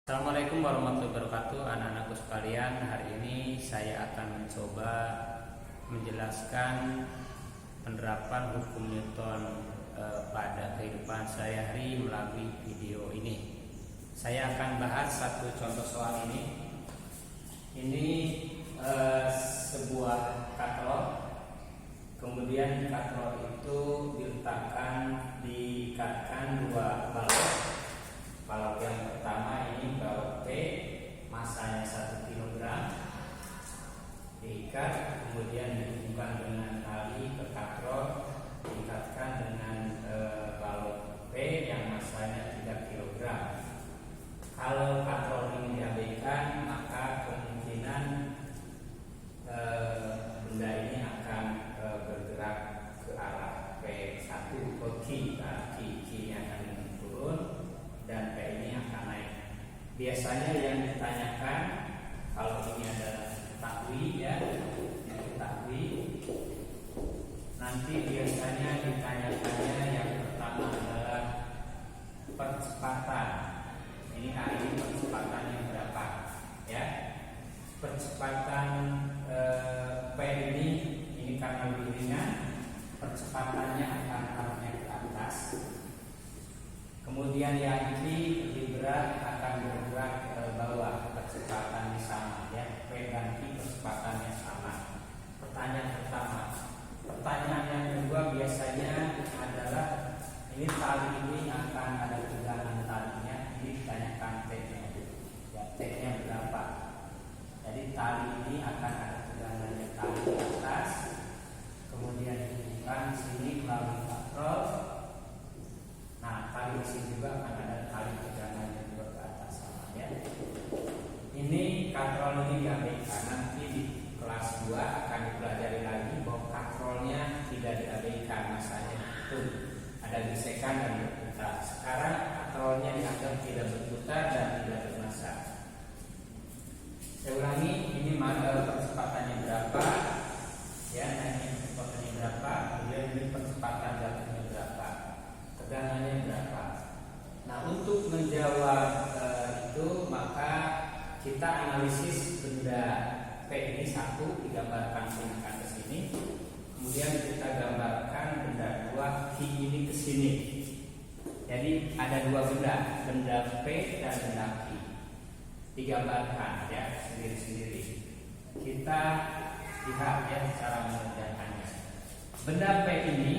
Assalamualaikum warahmatullahi wabarakatuh, anak-anakku sekalian. Hari ini saya akan mencoba menjelaskan penerapan hukum Newton pada kehidupan sehari-hari melalui video ini. Saya akan bahas satu contoh soal ini. Ini sebuah katrol. Kemudian di katrol itu diikatkan dua balok. Balok yang pertama ini balok P, masanya 1 kg, diikat, kemudian dihubungkan dengan tali ke katrol, diikatkan dengan balok P yang masanya 3 kg. Kalau katrol ini diabaikan, maka kemungkinan benda ini akan bergerak ke arah P1 ke kiri akan turun, dan P ini akan naik. Biasanya yang ditanyakan kalau ini adalah takwi, takwi. Nanti biasanya ditanyakannya yang pertama adalah percepatan. Ini hari ini percepatannya berapa? Ya, percepatan P ini karena lebih ringan, percepatannya akan arahnya ke atas. Kemudian yang ini lebih berat akan bergerak ke bawah, percepatannya sama, P dan Q percepatannya sama. Pertanyaan pertama. Pertanyaan yang kedua biasanya adalah ini tali ini akan ada tegangan talinya. Ini ditanyakan T-nya, T-nya berapa? Jadi tali ini akan ada tegangannya tali ke atas. Kemudian dihubungkan sini melalui katrol. Nah, tali sini juga akan ada tali tegangan yang juga ke atas sama, Ini katrol ini diabaikan. Nanti di kelas 2 akan dipelajari lagi bahwa katrolnya tidak diabaikan, masanya itu ada gesekan dan berputar. Sekarang katrolnya dianggap tidak berputar dan tidak bermassa. Saya ulangi, ini percepatannya berapa? Naiknya percepatannya berapa? Kemudian ini percepatan jatuhnya berapa? Tegangannya berapa? Nah, untuk menjawab itu maka kita analisis benda P ini satu digambarkan ke sini. Kemudian kita gambarkan benda 2 Q ini ke sini. Jadi ada dua benda P dan benda Q. Digambarkan sendiri-sendiri. Kita lihat cara mengerjakannya. Benda P ini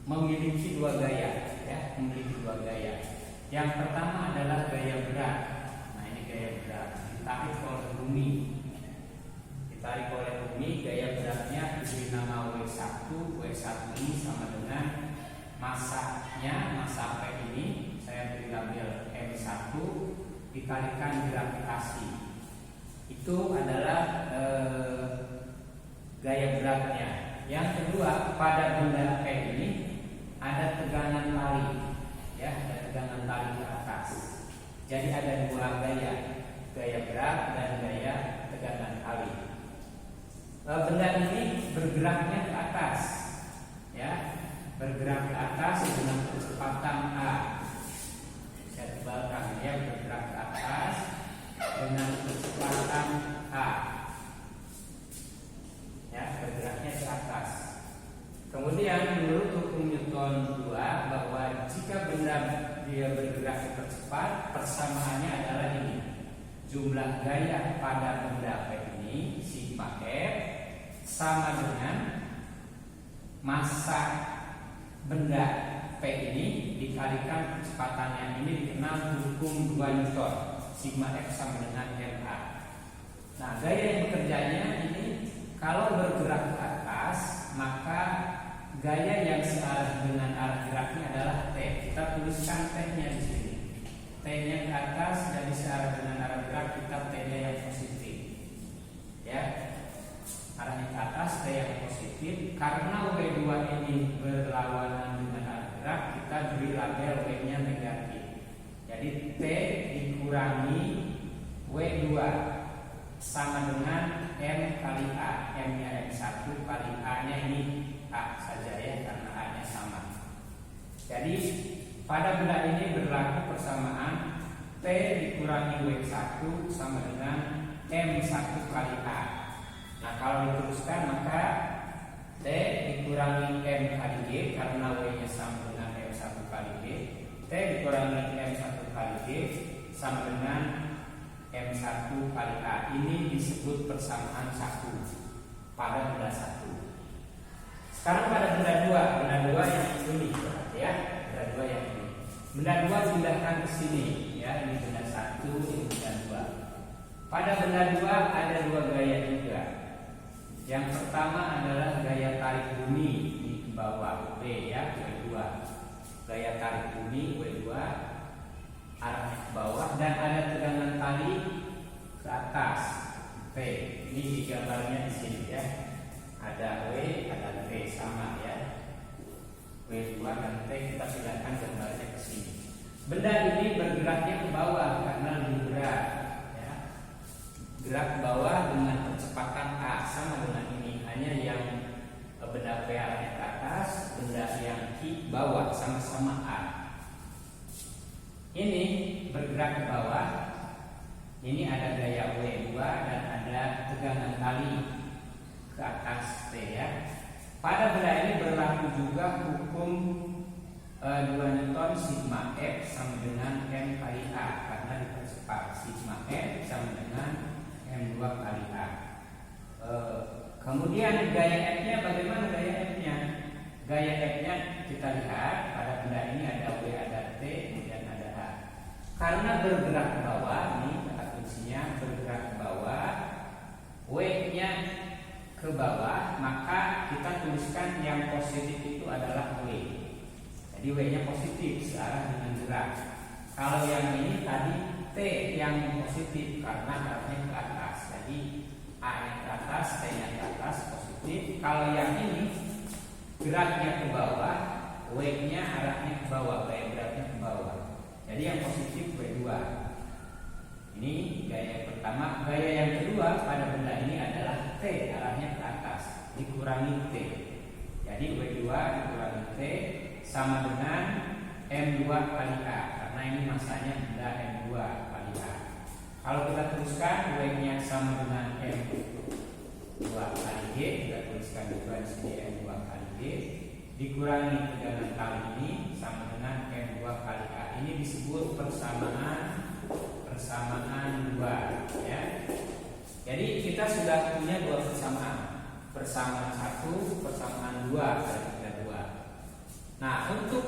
memiliki dua gaya, Yang pertama adalah gaya berat. Nah, ini gaya berat ditarik oleh bumi. Gaya beratnya diberi nama W1. W1 ini sama dengan massa P ini saya beri label M1 dikalikan gravitasi. Itu adalah gaya beratnya. Yang kedua, pada benda P ini ada tegangan tali, ada tegangan tali ke atas. Jadi ada dua gaya berat dan gaya tegangan tali. Benda ini bergeraknya ke atas, bergerak ke atas dengan kecepatan A. Saya tebalkan, bergerak ke atas dengan kecepatan A. Bergeraknya ke atas. Kemudian menurut hukum Newton 2 bahwa jika benda dia bergerak super cepat, persamaannya adalah ini. Jumlah gaya pada benda P ini sigma F sama dengan massa benda P ini dikalikan kecepatannya. Ini dikenal hukum 2 Newton. Sigma F sama dengan ma. Nah, gaya yang bekerjanya ini kalau bergerak ke atas, maka gaya yang searah dengan arah geraknya adalah T. Kita tuliskan T-nya di sini. T-nya ke atas, jadi searah dengan arah gerak, kita T-nya yang positif. Arahnya ke atas, T yang positif. Karena W2 ini berlawanan dengan arah gerak, kita beri label W-nya negatif. Jadi T dikurangi W2 sama dengan M kali A. M-nya M1 kali A-nya ini A saja karena A-nya sama. Jadi pada benda ini berlaku persamaan T dikurangi W1 sama dengan M1 kali A. Nah, kalau diteruskan maka T dikurangi M kali G karena W-nya sama dengan M1 kali G. T dikurangi M1 kali G sama dengan M1 kali A. Ini disebut persamaan 1 pada benda 1. Sekarang pada benda 2. Benda 2 yang ini ya. Benda 2 yang ini. Benda 2 pindahkan ke sini ya. Ini benda 1, ini benda 2. Pada benda 2 ada 2 gaya juga. Yang pertama adalah gaya tarik bumi di bawah W ya, W2. Gaya tarik bumi W2 arah ke bawah dan ada tegangan tali ke atas P. Ini digambarnya di sini ya. Ada W, ada P sama ya. W2 dan P kita pindahkan gambarnya ke sini. Benda ini bergeraknya ke bawah karena lebih berat ya. Gerak ke bawah dengan kecepatan A sama dengan ini. Hanya yang benda P arahnya ke atas, benda yang Q bawah sama-sama A. Ini bergerak ke bawah. Ini ada gaya W2 dan ada tegangan tali ke atas T ya. Pada benda ini berlaku juga hukum 2 Newton sigma F sama dengan M kali A karena dipercepat. Sigma F sama dengan M2 kali A. Kemudian gaya F-nya bagaimana gaya F-nya? Gaya F-nya kita lihat pada benda ini ada W, ada T, kemudian ada A. Karena bergerak ke bawah, ini kata kuncinya bergerak ke bawah, W-nya ke bawah, maka kita tuliskan yang positif itu adalah W. Jadi W-nya positif searah dengan gerak. Kalau yang ini tadi T yang positif karena arahnya ke atas. Jadi A-nya ke atas, T-nya ke atas positif. Kalau yang ini geraknya ke bawah, W-nya arahnya ke bawah, gaya geraknya ke bawah. Jadi yang positif W2. Ini gaya yang pertama. Gaya yang kedua pada benda ini adalah T arahnya ke atas dikurangi T. Jadi W2 dikurangi T sama dengan M2 kali A karena ini masanya benda M2 kali A. Kalau kita teruskan W-nya sama dengan M2 kali G, kita tuliskan juga di sini M2 kali G dikurangi tegangan tali ini sama dengan M2 kali A. Ini disebut persamaan 2 ya. Jadi kita sudah punya 2 persamaan. Persamaan 1, persamaan 2 dari kita 2. Nah, untuk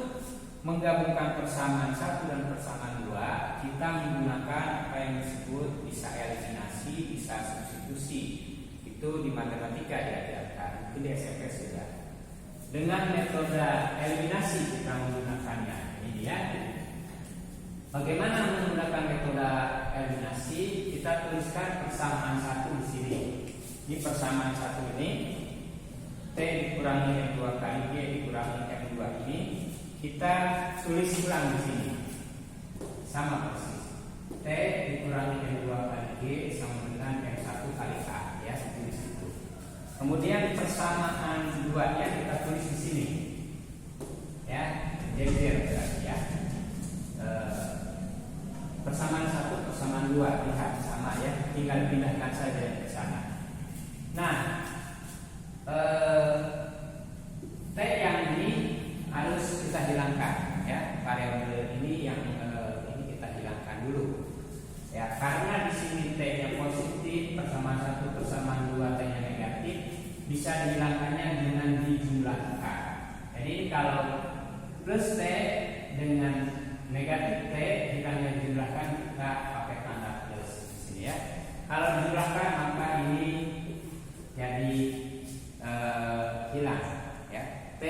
menggabungkan persamaan 1 dan persamaan 2, kita menggunakan apa yang disebut bisa eliminasi, bisa substitusi. Itu di matematika diajarkan, itu di SMP sudah. Dengan metode eliminasi kita menggunakannya. Ini dia. Bagaimana menggunakan metode eliminasi? Kita tuliskan persamaan 1 di sini. Ini persamaan 1 ini T dikurangi M2 kali G dikurangi M2 ini kita tulis ulang di sini. Sama persis. T dikurangi M2 kali G sama dengan M1 kali A ya, tulis itu. Kemudian persamaan 2-nya kita tulis di sini. Ya, geser berarti ya. Persamaan 1, persamaan 2 lihat sama ya, tinggal pindahkan saja ke sana. Nah, T yang ini harus kita hilangkan ya, variabel ini yang ini kita hilangkan dulu ya, karena di sini T-nya positif, persamaan 1, persamaan 2 T-nya negatif, bisa dihilangkannya dengan dijumlahkan. Jadi kalau plus T dengan negatif T hilangnya dijumlahkan, kita pakai tanda plus di sini ya. Kalau dijumlahkan maka ini jadi hilang ya. T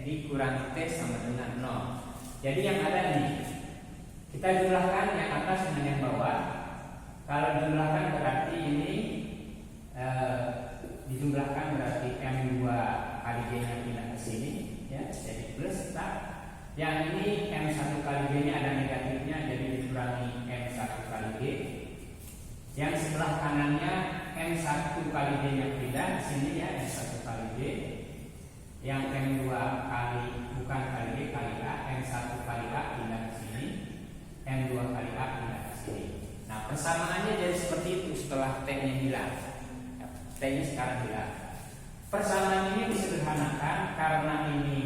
dikurangi T sama dengan 0. Jadi yang ada ini kita jumlahkan yang atas dengan yang bawah. Kalau dijumlahkan berarti ini dijumlahkan berarti M2 kali G nya pindah ke sini ya, jadi plus tak. Yang ini M1 kali G nya ada negatifnya, jadi dikurangi M1 kali G. Yang sebelah kanannya M1 kali G nya pindah di sini ya, M1 kali G. Yang M2 kali bukan kali G kali A, M1 kali A pindah ke sini, M2 kali A pindah Persamaannya jadi seperti itu setelah T-nya hilang. T-nya sekarang hilang. Persamaan ini disederhanakan karena ini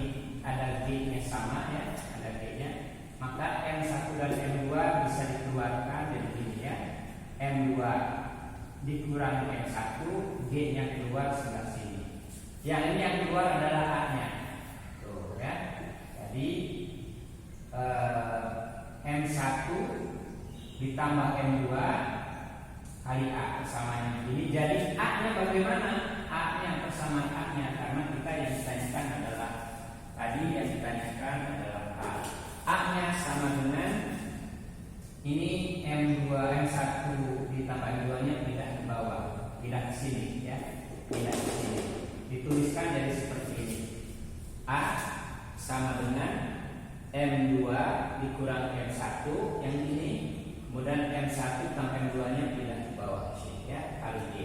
ada G-nya sama ya, ada G-nya. Maka M1 dan M2 bisa dikeluarkan dari gini ya. M2 dikurangi M1, G-nya keluar sebelah sini. Yang ini yang keluar adalah A-nya. Tuh ya. Jadi M1 ditambah M2 kali A persamaannya ini. Jadi A-nya bagaimana? A-nya persamaan A-nya karena kita yang ditanyakan adalah tadi yang ditanyakan adalah A. A-nya sama dengan ini M2 M1 ditambah M2-nya tidak ke bawah, tidak ke sini ya. Tidak ke sini. Dituliskan jadi seperti ini. A sama dengan M2 dikurangi M1 yang ini. Kemudian M1 tambah M2-nya pindah ke bawah sini ya, kali G.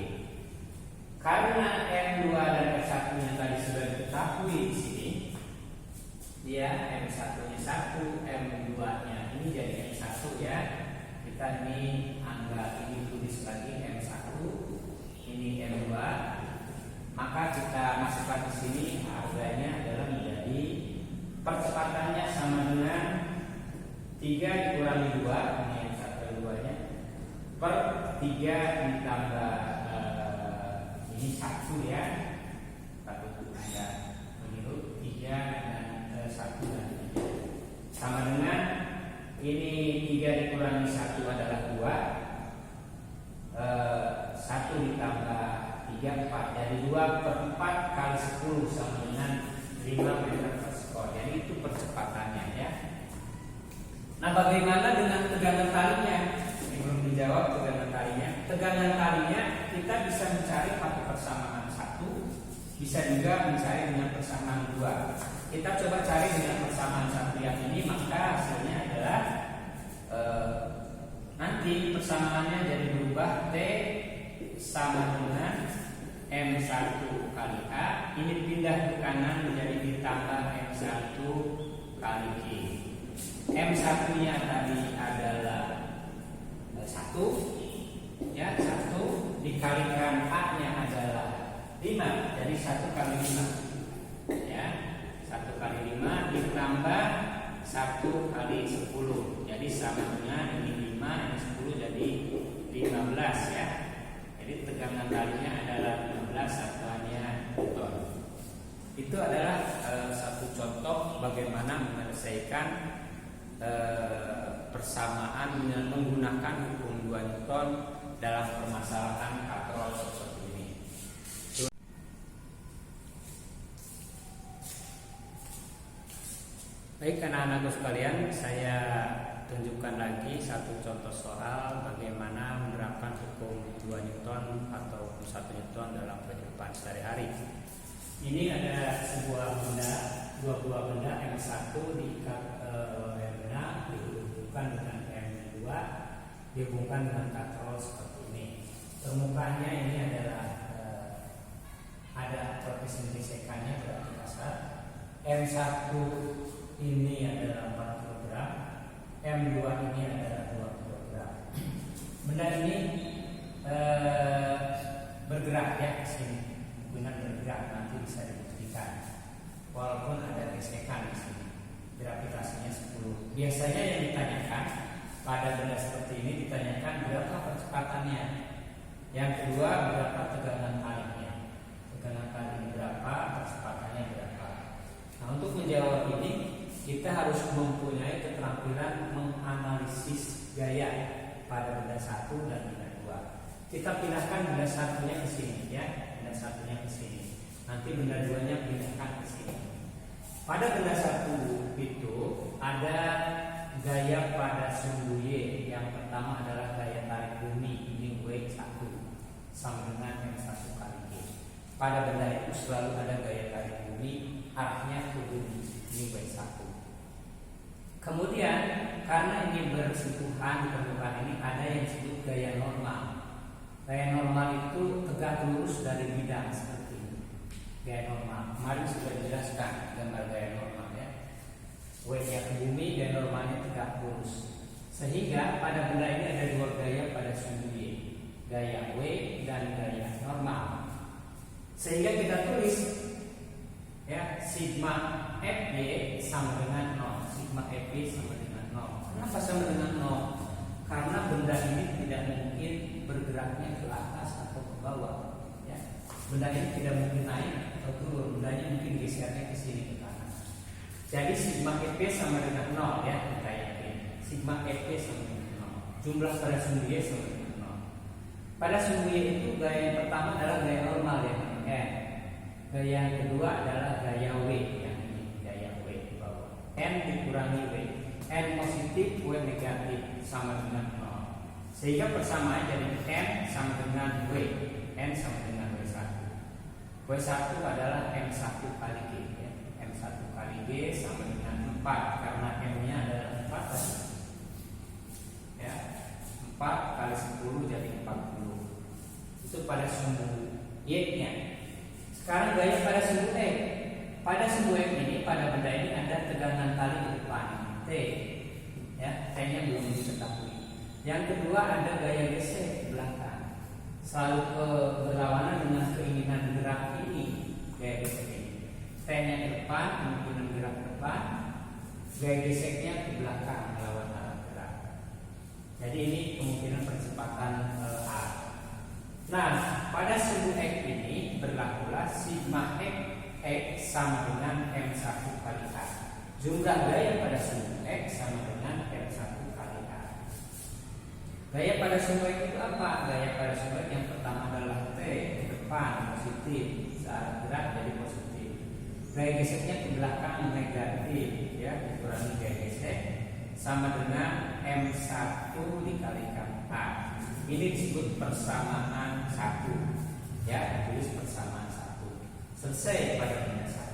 Karena M2 dan M1-nya tadi sudah diketahui di sini, ya M1-nya 1, M2-nya ini jadi M1 ya. Kita ini anggap ini tulis lagi M1, ini M2. Maka kita masukkan di sini harganya adalah menjadi percepatannya sama dengan 3 dikurangi 2, ini yang 1 2-nya, per 3 ditambah ini 1 ya. Patut ada meniru 3 dan 1 dan 3 sama dengan ini 3 dikurangi 1 adalah 2, 1 ditambah 3 4, jadi 2 per 4 kali 10 sama dengan 5 meter per skor. Jadi itu percepatannya ya. Nah, bagaimana dengan tegangan talinya? Ini belum dijawab tegangan talinya. Tegangan talinya kita bisa mencari pakai persamaan 1, bisa juga mencari dengan persamaan 2. Kita coba cari dengan persamaan 1 yang ini, maka hasilnya adalah nanti persamaannya jadi berubah. T sama dengan M1 kali A, ini pindah ke kanan menjadi ditambah M1 kali G. M1 nya tadi adalah 1 ya, 1 dikalikan A nya adalah 5, jadi 1 kali 5 ya, 1 kali 5 ditambah 1 kali 10, jadi sama dengan ini 5, ini 10 jadi 15 ya. Jadi tegangan talinya adalah 15 satuannya Newton. Itu adalah satu contoh bagaimana menyelesaikan persamaan dengan menggunakan hukum 2 Newton dalam permasalahan katrol seperti ini. Baik, anak-anakku sekalian, saya tunjukkan lagi satu contoh soal bagaimana menerapkan hukum 2 Newton atau hukum 1 Newton dalam kehidupan sehari-hari. Ini ada sebuah benda, dua buah benda M1 diikat M6 dihubungkan dengan M2 dihubungkan dengan katrol seperti ini. Permukaannya ini adalah ada perpes-pesekannya berarti kasar. M1 ini adalah 4 kg, M2 ini adalah 2 kg. Benda ini bergerak ya ke sini, benar bergerak, nanti bisa dibuktikan. Walaupun ada gesekan di sini, gravitasinya 10. Biasanya yang ditanyakan pada benda seperti ini ditanyakan berapa percepatannya. Yang kedua berapa tegangan talinya. Tegangan tali berapa, percepatannya berapa. Nah, untuk menjawab ini kita harus mempunyai keterampilan menganalisis gaya pada benda 1 dan benda 2. Kita pindahkan benda 1-nya ke sini ya, benda 1-nya ke sini. Nanti benda 2-nya pindahkan ke sini. Pada benda 1 itu ada gaya pada sumbu Y. Yang pertama adalah gaya tarik bumi, ini W1 sama dengan M1 kali G. Pada benda itu selalu ada gaya tarik bumi, arahnya ke bumi, ini W1. Kemudian karena ini bersentuhan permukaan ini, ada yang disebut gaya normal. Gaya normal itu tegak lurus dari bidang seperti ini. Gaya normal. Kemarin sudah dijelaskan gambar gaya normal ya. W-nya ke bumi, gaya normalnya tegak lurus. Sehingga pada benda ini ada dua gaya pada sumbu Y, gaya W dan gaya normal. Sehingga kita tulis ya sigma Fy sama dengan 0. Sigma Fy sama dengan 0. Kenapa sama dengan 0? Karena benda ini tidak mungkin bergeraknya ke atas atau ke bawah. Ya. Benda ini tidak mungkin naik atau turun. Bendanya mungkin gesernya ke sini ke kanan. Jadi sigma Fy sama dengan 0 ya kita yakin. Sigma Fy sama dengan 0. Jumlah pada sumbu Y sama dengan 0. Pada sumbu Y itu gaya yang pertama adalah gaya normal ya. N. Gaya yang kedua adalah gaya W yang ini, gaya W di bawah. N dikurangi W. N positif, W negatif sama dengan 0. Sehingga persamaan jadi N sama dengan W. N sama dengan W1. W1 adalah M1 kali G ya. M1 kali G sama dengan 4 karena M-nya adalah 4 tadi. Ya. 4 kali 10 jadi 40. Itu pada sumbu Y-nya. Sekarang gaya pada sumbu X. Pada sumbu X ini, pada benda ini ada tegangan tali di depan T. Ya, T-nya belum diketahui. Yang kedua ada gaya gesek di belakang. Selalu berlawanan dengan keinginan gerak ini, gaya gesek ini. T-nya ke depan, kemungkinan gerak ke depan. Gaya geseknya ke belakang melawan arah gerak. Jadi ini kemungkinan percepatan A. Nah, pada sumbu X ini berlakulah sigma X sama dengan M1 kali A. Jumlah gaya pada sumbu X sama dengan M1 kali A. Gaya pada sumbu X itu apa? Gaya pada sumbu X yang pertama adalah T ke depan positif, searah gerak jadi positif. Gaya geseknya ke belakang negatif ya, dikurangi gaya gesek sama dengan M1 dikalikan A. Ini disebut persamaan 1 ya, tulis persamaan 1. Selesai pada benda 1.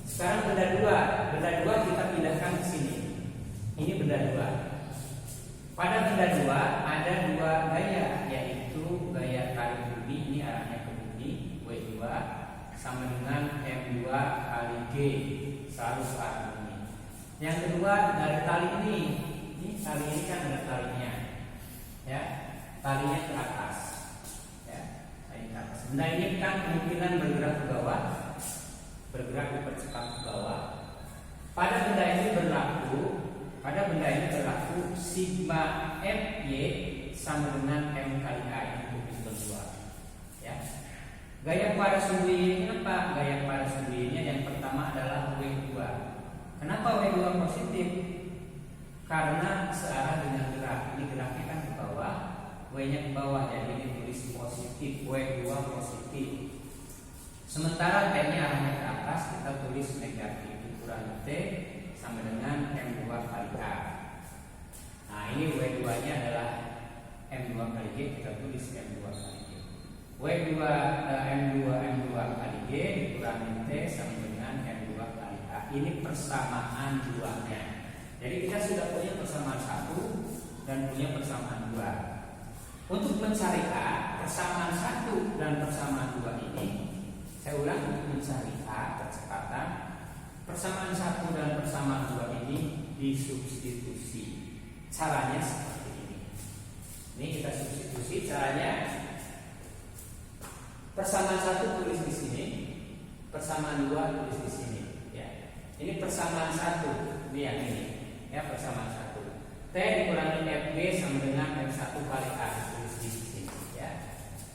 Sekarang benda 2. Benda 2 kita pindahkan ke sini. Ini benda 2. Pada benda 2 ada dua gaya, yaitu gaya kali bumi, ini arahnya ke bumi, W2 sama dengan M2 kali G, selalu ke arah bumi. Yang kedua dari tali ini tali ini kan ada talinya ya, talinya ke atas ya, tali ke atas. Benda ini kan kemungkinan bergerak ke bawah, bergerak dipercepat ke bawah. Pada benda ini berlaku sigma Fy sama dengan M kali A, itu kedua ya. Gaya pada sumbu Y ini apa? Gaya pada sumbu Y nya yang pertama adalah W2. Kenapa W2 positif? Karena searah dengan gerak. Ini geraknya kan ke bawah, W-nya ke bawah, jadi ini tulis positif, W2 positif. Sementara T-nya arahnya ke atas, kita tulis negatif, dikurangi T sama dengan M2 kali A. Nah, ini W2-nya adalah M2 kali G, kita tulis M2 kali G. M2 kali G dikurangi T sama dengan M2 kali A. Ini persamaan duanya. Jadi kita sudah punya persamaan 1 dan punya persamaan 2. Untuk mencari A, persamaan 1 dan persamaan 2 ini, saya ulang, untuk mencari A percepatan, persamaan 1 dan persamaan 2 ini disubstitusi. Caranya seperti ini. Ini kita substitusi caranya. Persamaan 1 tulis di sini, persamaan 2 tulis di sini ya. Ini persamaan 1, ini yang ini. Ya, persamaan 1. T dikurangi Fb sama dengan M1 kali A, tulis di sini ya.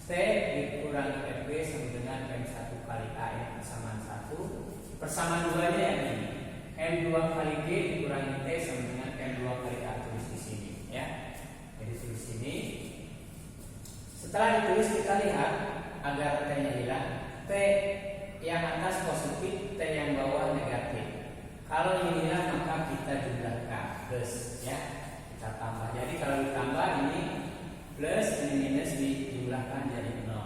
T dikurangi Fb sama dengan M1 kali A yang persamaan 1. Persamaan 2-nya yang ini. M2 kali G dikurangi T sama dengan M2 kali A, tulis di sini ya. Jadi tulis sini. Setelah ditulis kita lihat agar T-nya hilang. T yang atas positif, T yang bawah negatif. Kalau ini hilang maka kita jumlahkan plus ya, kita tambah. Jadi kalau ditambah ini plus, ini minus, dijumlahkan jadi 0.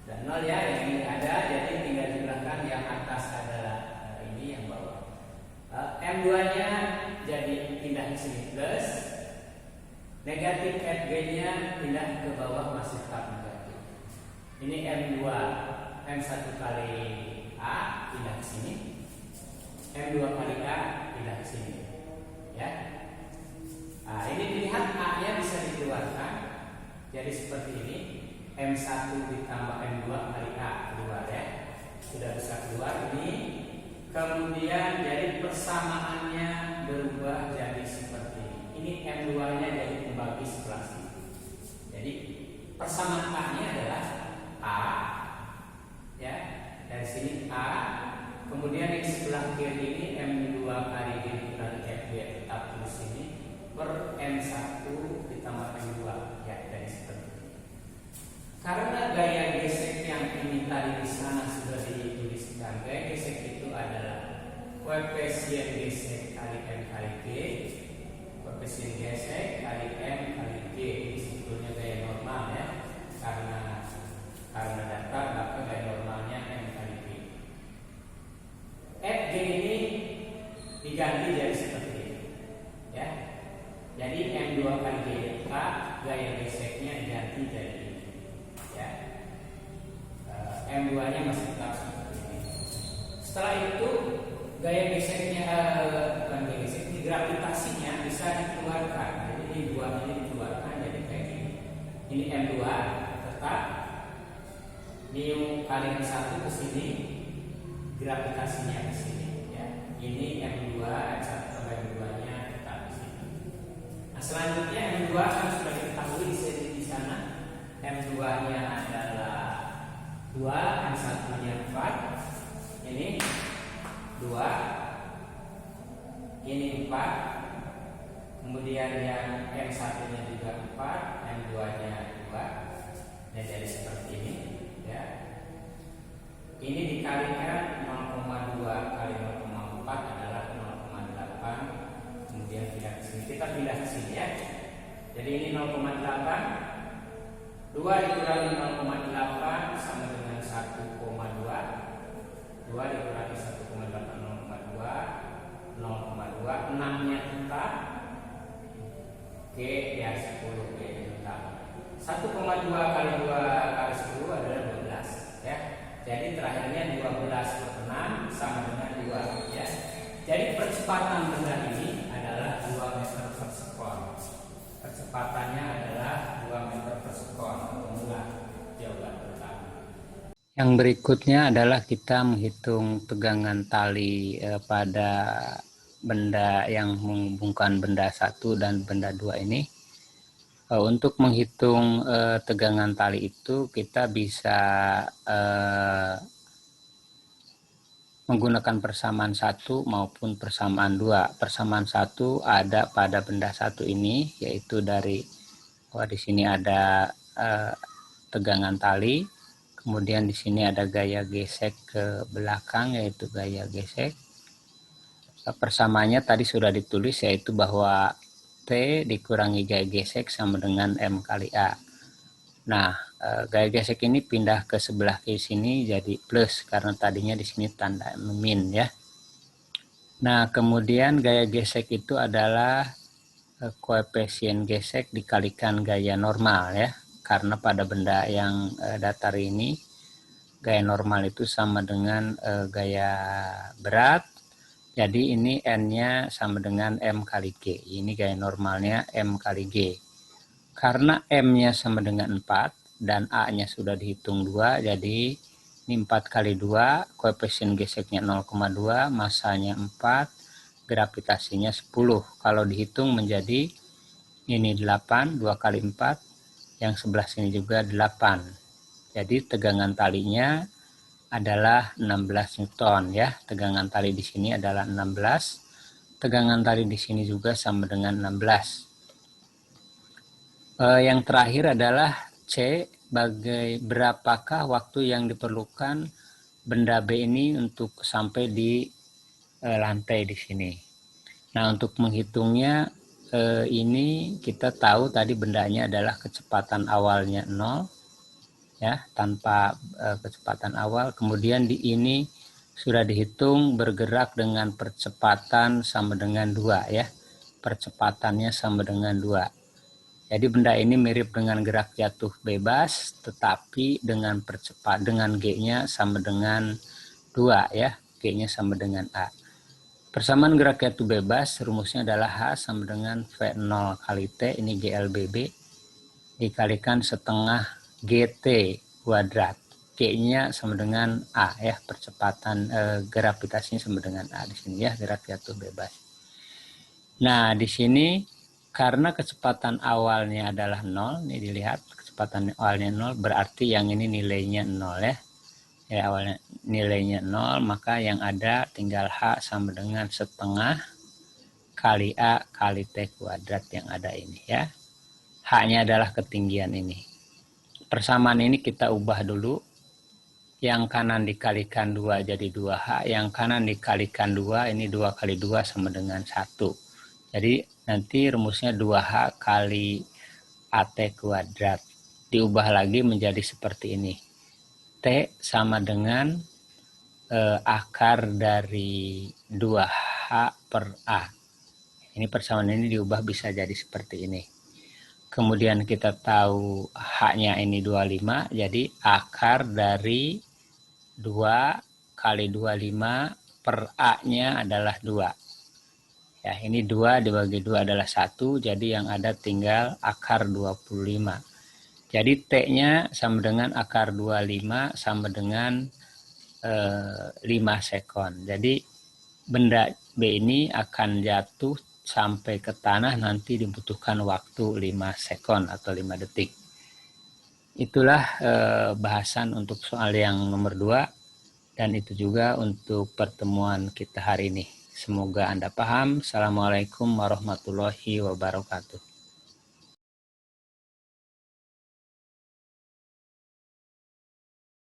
Dan 0 ya, yang ini ada, jadi tinggal jumlahkan. Yang atas adalah ini, yang bawah M2 nya jadi pindah ke sini plus, negatif Fg nya pindah ke bawah masih tetap negatif. Ini M2 M1 kali A pindah ke sini, M2 kali A pindah ke sini ya. M1 ditambah M2 kali A keluar ya. Sudah bisa keluar ini. Kemudian jadi persamaannya berubah jadi seperti ini. Ini M2-nya jadi pembagi sebelah sini. Jadi persamaan A-nya adalah A ya. Dari sini A. Kemudian di sebelah kiri ini M2 kali D dikurangi FB tetap tulis ini per M1 ditambah M2 ya, dari seperti ini. Karena gaya gesek yang ini tadi di sana sudah dituliskan, gaya gesek itu adalah koefisien gesek kali M kali G, koefisien gesek kali M kali G. Ini sebetulnya gaya normal ya, karena datar maka gaya normalnya M kali G. Fg ini diganti jadi seperti ini ya. Jadi M2 kali G gaya geseknya diganti jadi ini ya. M2 nya masih tetap seperti ini. Setelah itu gaya geseknya bukan gaya gesek, gravitasinya bisa dikeluarkan. Jadi ini dua ini dikeluarkan jadi kayak gini. Ini M2 tetap, mu kali M1 ke sini, gravitasinya ke sini ya. Ini M2 M1 tambah M2 nya tetap di sini. Nah, selanjutnya M2 kan sudah diketahui di sana. M2 nya adalah 2, M1 nya 4. Ini 2, ini 4. Kemudian yang M1 nya juga 4, M2 nya 2. Nah, jadi seperti ini ya. Ini dikalikan 0,2 kali 0,4 adalah 0,8. Kemudian pindah ke sini. Kita pindah ke sini ya. Jadi ini 0,8. 2 dikurangi 0,8 sama dengan 1,2. 2 dikurangi 1,8 0,2. 0,2. 6 nya tetap. G ya 10 G tetap. 1,2 kali 2 kali 10 adalah 12 ya. Jadi terakhirnya 12 per 6 sama dengan 2 ya. Jadi percepatan benda ini adalah 2 meter per sekon. Percepatannya adalah 2 meter per sekon. Itulah jawaban pertama. Yang berikutnya adalah kita menghitung tegangan tali pada benda yang menghubungkan benda 1 dan benda 2 ini. Untuk menghitung tegangan tali itu kita bisa menggunakan persamaan 1 maupun persamaan 2. Persamaan 1 ada pada benda 1 ini, yaitu dari di sini ada tegangan tali, kemudian di sini ada gaya gesek ke belakang, yaitu gaya gesek. Persamaannya tadi sudah ditulis, yaitu bahwa T dikurangi gaya gesek sama dengan M kali A. Nah, gaya gesek ini pindah ke sebelah kiri sini jadi plus karena tadinya di sini tanda min ya. Nah, kemudian gaya gesek itu adalah koefisien gesek dikalikan gaya normal ya. Karena pada benda yang datar ini gaya normal itu sama dengan gaya berat. Jadi ini N-nya sama dengan M kali G. Ini gaya normalnya M kali G. Karena M-nya sama dengan 4 dan A-nya sudah dihitung 2, jadi ini 4 kali 2, koefisien geseknya 0,2, masanya 4, gravitasinya 10. Kalau dihitung menjadi ini 8, 2 kali 4, yang sebelah sini juga 8. Jadi tegangan talinya adalah 16 Newton ya. Tegangan tali di sini adalah 16. Tegangan tali di sini juga sama dengan 16. Yang terakhir adalah C, berapakah waktu yang diperlukan benda B ini untuk sampai di lantai di sini. Nah, untuk menghitungnya ini kita tahu tadi bendanya adalah kecepatan awalnya 0 ya, tanpa kecepatan awal. Kemudian di ini sudah dihitung bergerak dengan percepatan sama dengan 2 ya. Percepatannya sama dengan 2. Jadi benda ini mirip dengan gerak jatuh bebas, tetapi dengan G-nya sama dengan 2 ya. G-nya sama dengan A. Persamaan gerak jatuh bebas rumusnya adalah H sama dengan V0 kali T, ini GLBB, dikalikan setengah GT kuadrat. G-nya sama dengan A ya, percepatan gravitasinya sama dengan A di sini ya, gerak jatuh bebas. Nah, di sini karena kecepatan awalnya adalah 0, nih dilihat kecepatan awalnya 0, berarti yang ini nilainya 0 ya. Ya, awalnya nilainya 0, maka yang ada tinggal H sama dengan setengah kali A kali T kuadrat yang ada ini ya. H-nya adalah ketinggian ini. Persamaan ini kita ubah dulu. Yang kanan dikalikan 2 jadi 2H, yang kanan dikalikan 2, ini 2 kali 2 sama dengan 1. Jadi nanti rumusnya 2H kali AT kuadrat. Diubah lagi menjadi seperti ini. T sama dengan akar dari 2H per A. Ini persamaan ini diubah bisa jadi seperti ini. Kemudian kita tahu H-nya ini 25, jadi akar dari 2 kali 25 per A-nya adalah 2. Ya, ini 2 dibagi 2 adalah 1, jadi yang ada tinggal akar 25. Jadi T-nya sama dengan akar 25 sama dengan 5 sekon. Jadi benda B ini akan jatuh sampai ke tanah nanti dibutuhkan waktu 5 sekon atau 5 detik. Itulah bahasan untuk soal yang nomor 2, dan itu juga untuk pertemuan kita hari ini. Semoga Anda paham. Assalamualaikum warahmatullahi wabarakatuh.